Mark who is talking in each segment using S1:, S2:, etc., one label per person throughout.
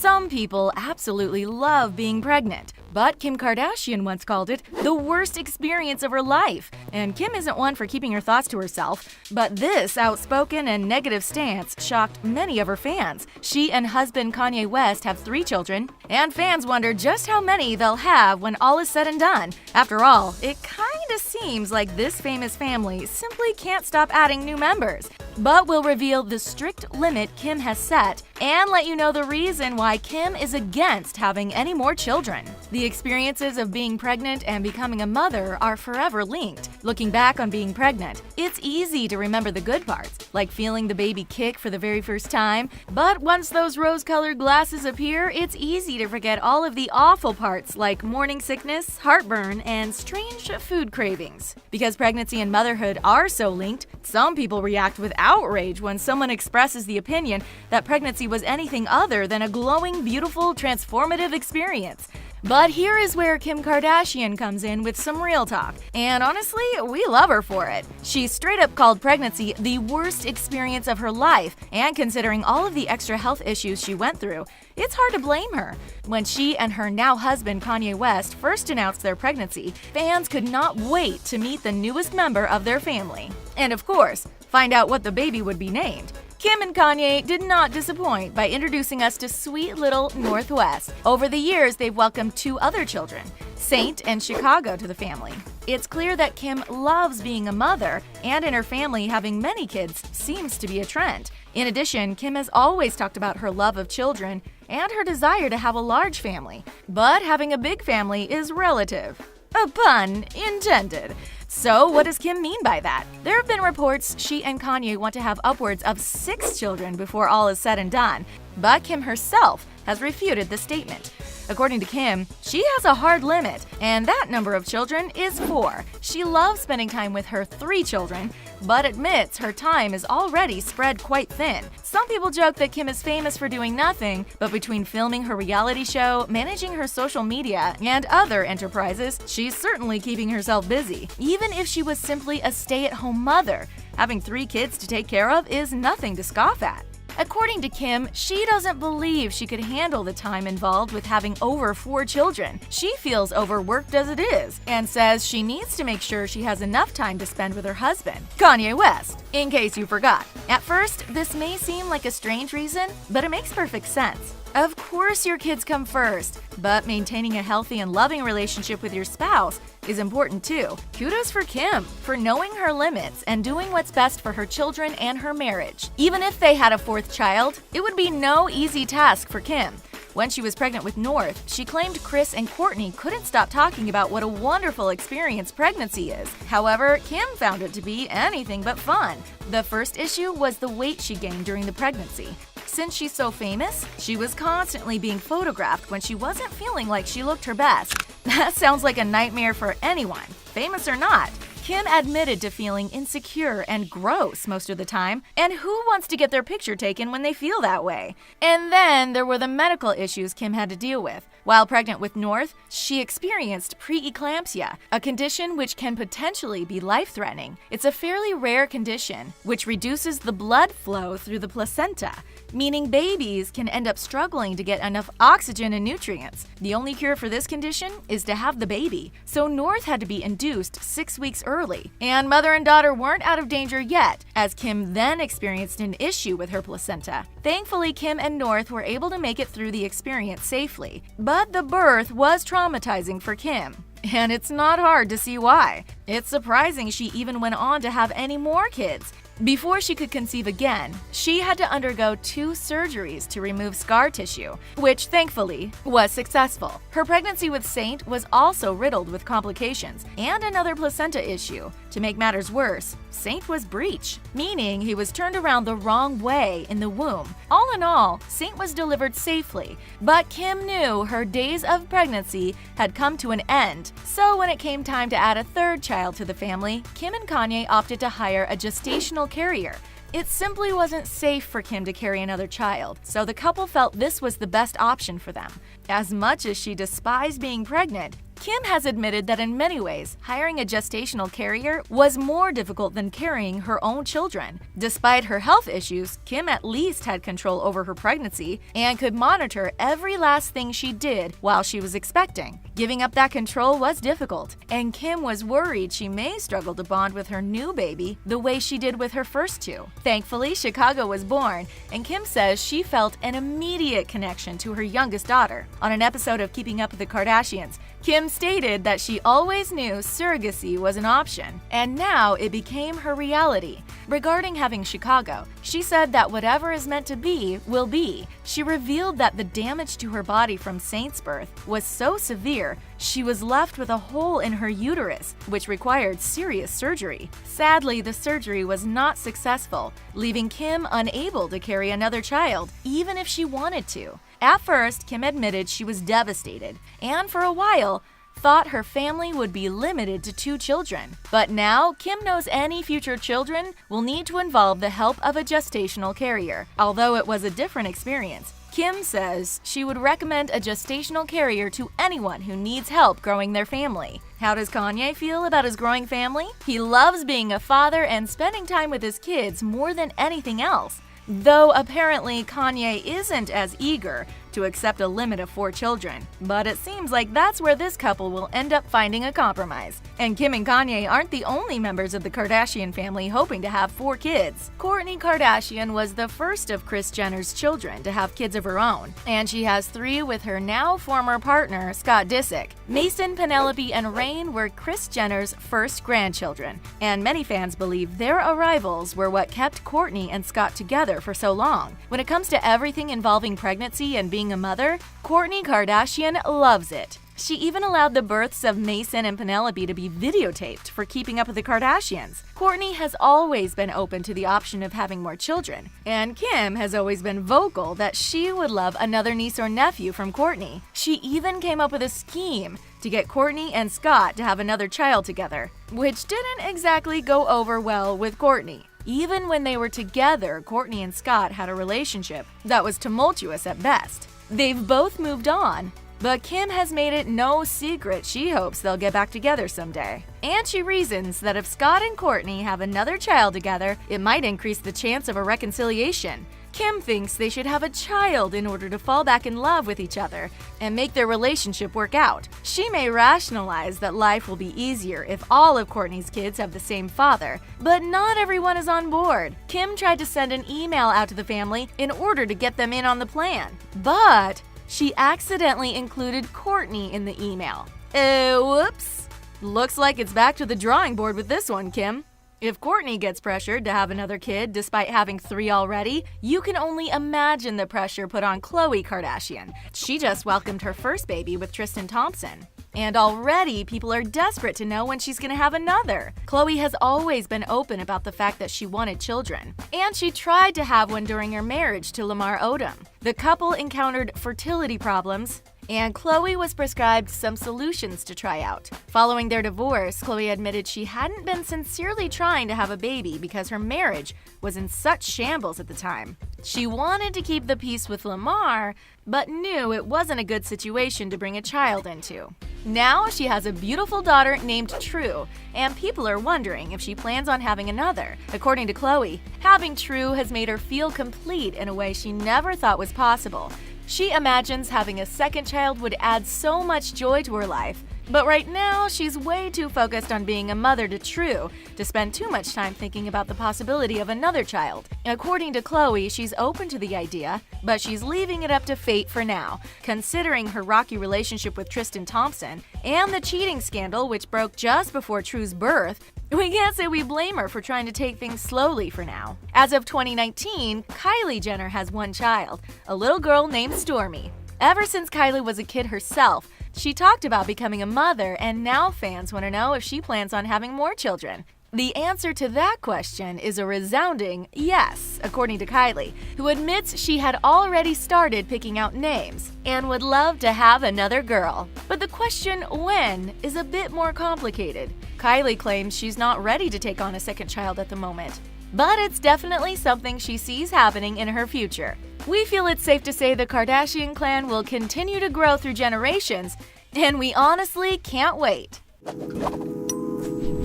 S1: Some people absolutely love being pregnant, but Kim Kardashian once called it the worst experience of her life. And Kim isn't one for keeping her thoughts to herself, but this outspoken and negative stance shocked many of her fans. She and husband Kanye West have 3 children, and fans wonder just how many they'll have when all is said and done. After all, it kinda seems like this famous family simply can't stop adding new members. But we'll reveal the strict limit Kim has set and let you know the reason why Kim is against having any more children. The experiences of being pregnant and becoming a mother are forever linked. Looking back on being pregnant, it's easy to remember the good parts, like feeling the baby kick for the very first time. But once those rose-colored glasses appear, it's easy to forget all of the awful parts, like morning sickness, heartburn, and strange food cravings. Because pregnancy and motherhood are so linked, some people react with outrage when someone expresses the opinion that pregnancy was anything other than a glowing, beautiful, transformative experience. But here is where Kim Kardashian comes in with some real talk, and honestly, we love her for it. She straight up called pregnancy the worst experience of her life, and considering all of the extra health issues she went through, it's hard to blame her. When she and her now husband Kanye West first announced their pregnancy, fans could not wait to meet the newest member of their family. And of course, find out what the baby would be named. Kim and Kanye did not disappoint by introducing us to sweet little Northwest. Over the years, they've welcomed 2 other children, Saint and Chicago, to the family. It's clear that Kim loves being a mother, and in her family, having many kids seems to be a trend. In addition, Kim has always talked about her love of children and her desire to have a large family. But having a big family is relative. A pun intended. So, what does Kim mean by that? There have been reports she and Kanye want to have upwards of 6 children before all is said and done, but Kim herself has refuted the statement. According to Kim, she has a hard limit, and that number of children is 4. She loves spending time with her 3 children, but admits her time is already spread quite thin. Some people joke that Kim is famous for doing nothing, but between filming her reality show, managing her social media, and other enterprises, she's certainly keeping herself busy. Even if she was simply a stay-at-home mother, having 3 kids to take care of is nothing to scoff at. According to Kim, she doesn't believe she could handle the time involved with having over 4 children. She feels overworked as it is, and says she needs to make sure she has enough time to spend with her husband, Kanye West, in case you forgot. At first, this may seem like a strange reason, but it makes perfect sense. Of course your kids come first, but maintaining a healthy and loving relationship with your spouse is important too. Kudos for Kim for knowing her limits and doing what's best for her children and her marriage. Even if they had a 4th child, it would be no easy task for Kim. When she was pregnant with North, she claimed Chris and Courtney couldn't stop talking about what a wonderful experience pregnancy is. However, Kim found it to be anything but fun. The first issue was the weight she gained during the pregnancy. Since she's so famous, she was constantly being photographed when she wasn't feeling like she looked her best. That sounds like a nightmare for anyone, famous or not. Kim admitted to feeling insecure and gross most of the time, and who wants to get their picture taken when they feel that way? And then there were the medical issues Kim had to deal with. While pregnant with North, she experienced preeclampsia, a condition which can potentially be life-threatening. It's a fairly rare condition, which reduces the blood flow through the placenta, meaning babies can end up struggling to get enough oxygen and nutrients. The only cure for this condition is to have the baby, so North had to be induced 6 weeks early. And mother and daughter weren't out of danger yet, as Kim then experienced an issue with her placenta. Thankfully, Kim and North were able to make it through the experience safely, but the birth was traumatizing for Kim. And it's not hard to see why. It's surprising she even went on to have any more kids. Before she could conceive again, she had to undergo 2 surgeries to remove scar tissue, which thankfully was successful. Her pregnancy with Saint was also riddled with complications and another placenta issue. To make matters worse, Saint was breech, meaning he was turned around the wrong way in the womb. All in all, Saint was delivered safely, but Kim knew her days of pregnancy had come to an end. So when it came time to add a 3rd child to the family, Kim and Kanye opted to hire a gestational carrier. It simply wasn't safe for Kim to carry another child, so the couple felt this was the best option for them. As much as she despised being pregnant, Kim has admitted that in many ways, hiring a gestational carrier was more difficult than carrying her own children. Despite her health issues, Kim at least had control over her pregnancy and could monitor every last thing she did while she was expecting. Giving up that control was difficult, and Kim was worried she may struggle to bond with her new baby the way she did with her first two. Thankfully, Chicago was born, and Kim says she felt an immediate connection to her youngest daughter. On an episode of Keeping Up with the Kardashians, Kim stated that she always knew surrogacy was an option, and now it became her reality. Regarding having Chicago, she said that whatever is meant to be will be. She revealed that the damage to her body from Saint's birth was so severe, she was left with a hole in her uterus, which required serious surgery. Sadly, the surgery was not successful, leaving Kim unable to carry another child, even if she wanted to. At first, Kim admitted she was devastated, and for a while, thought her family would be limited to 2 children. But now, Kim knows any future children will need to involve the help of a gestational carrier. Although it was a different experience, Kim says she would recommend a gestational carrier to anyone who needs help growing their family. How does Kanye feel about his growing family? He loves being a father and spending time with his kids more than anything else. Though apparently Kanye isn't as eager to accept a limit of 4 children. But it seems like that's where this couple will end up finding a compromise. And Kim and Kanye aren't the only members of the Kardashian family hoping to have 4 kids. Kourtney Kardashian was the first of Kris Jenner's children to have kids of her own, and she has 3 with her now former partner, Scott Disick. Mason, Penelope, and Reign were Kris Jenner's first grandchildren, and many fans believe their arrivals were what kept Kourtney and Scott together for so long. When it comes to everything involving pregnancy and being a mother, Kourtney Kardashian loves it. She even allowed the births of Mason and Penelope to be videotaped for Keeping Up with the Kardashians. Kourtney has always been open to the option of having more children, and Kim has always been vocal that she would love another niece or nephew from Kourtney. She even came up with a scheme to get Kourtney and Scott to have another child together, which didn't exactly go over well with Kourtney. Even when they were together, Kourtney and Scott had a relationship that was tumultuous at best. They've both moved on, but Kim has made it no secret she hopes they'll get back together someday. And she reasons that if Scott and Kourtney have another child together, it might increase the chance of a reconciliation. Kim thinks they should have a child in order to fall back in love with each other and make their relationship work out. She may rationalize that life will be easier if all of Kourtney's kids have the same father, but not everyone is on board. Kim tried to send an email out to the family in order to get them in on the plan, but she accidentally included Kourtney in the email. Whoops. Looks like it's back to the drawing board with this one, Kim. If Kourtney gets pressured to have another kid despite having 3 already, you can only imagine the pressure put on Khloe Kardashian. She just welcomed her first baby with Tristan Thompson. And already, people are desperate to know when she's gonna have another. Khloe has always been open about the fact that she wanted children, and she tried to have one during her marriage to Lamar Odom. The couple encountered fertility problems, and Khloe was prescribed some solutions to try out. Following their divorce, Khloe admitted she hadn't been sincerely trying to have a baby because her marriage was in such shambles at the time. She wanted to keep the peace with Lamar, but knew it wasn't a good situation to bring a child into. Now she has a beautiful daughter named True, and people are wondering if she plans on having another. According to Khloe, having True has made her feel complete in a way she never thought was possible. She imagines having a second child would add so much joy to her life, but right now she's way too focused on being a mother to True to spend too much time thinking about the possibility of another child. According to Khloe, she's open to the idea, but she's leaving it up to fate for now, considering her rocky relationship with Tristan Thompson and the cheating scandal which broke just before True's birth. We can't say we blame her for trying to take things slowly for now. As of 2019, Kylie Jenner has 1 child, a little girl named Stormi. Ever since Kylie was a kid herself, she talked about becoming a mother, and now fans want to know if she plans on having more children. The answer to that question is a resounding yes, according to Kylie, who admits she had already started picking out names and would love to have another girl. But the question when is a bit more complicated. Kylie claims she's not ready to take on a second child at the moment, but it's definitely something she sees happening in her future. We feel it's safe to say the Kardashian clan will continue to grow through generations, And we honestly can't wait.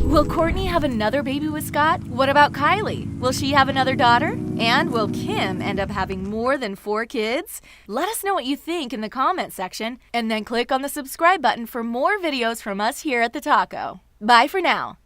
S1: Will Kourtney have another baby with Scott? What about Kylie? Will she have another daughter? And will Kim end up having more than 4 kids? Let us know what you think in the comment section, and then click on the subscribe button for more videos from us here at TheTalko. Bye for now.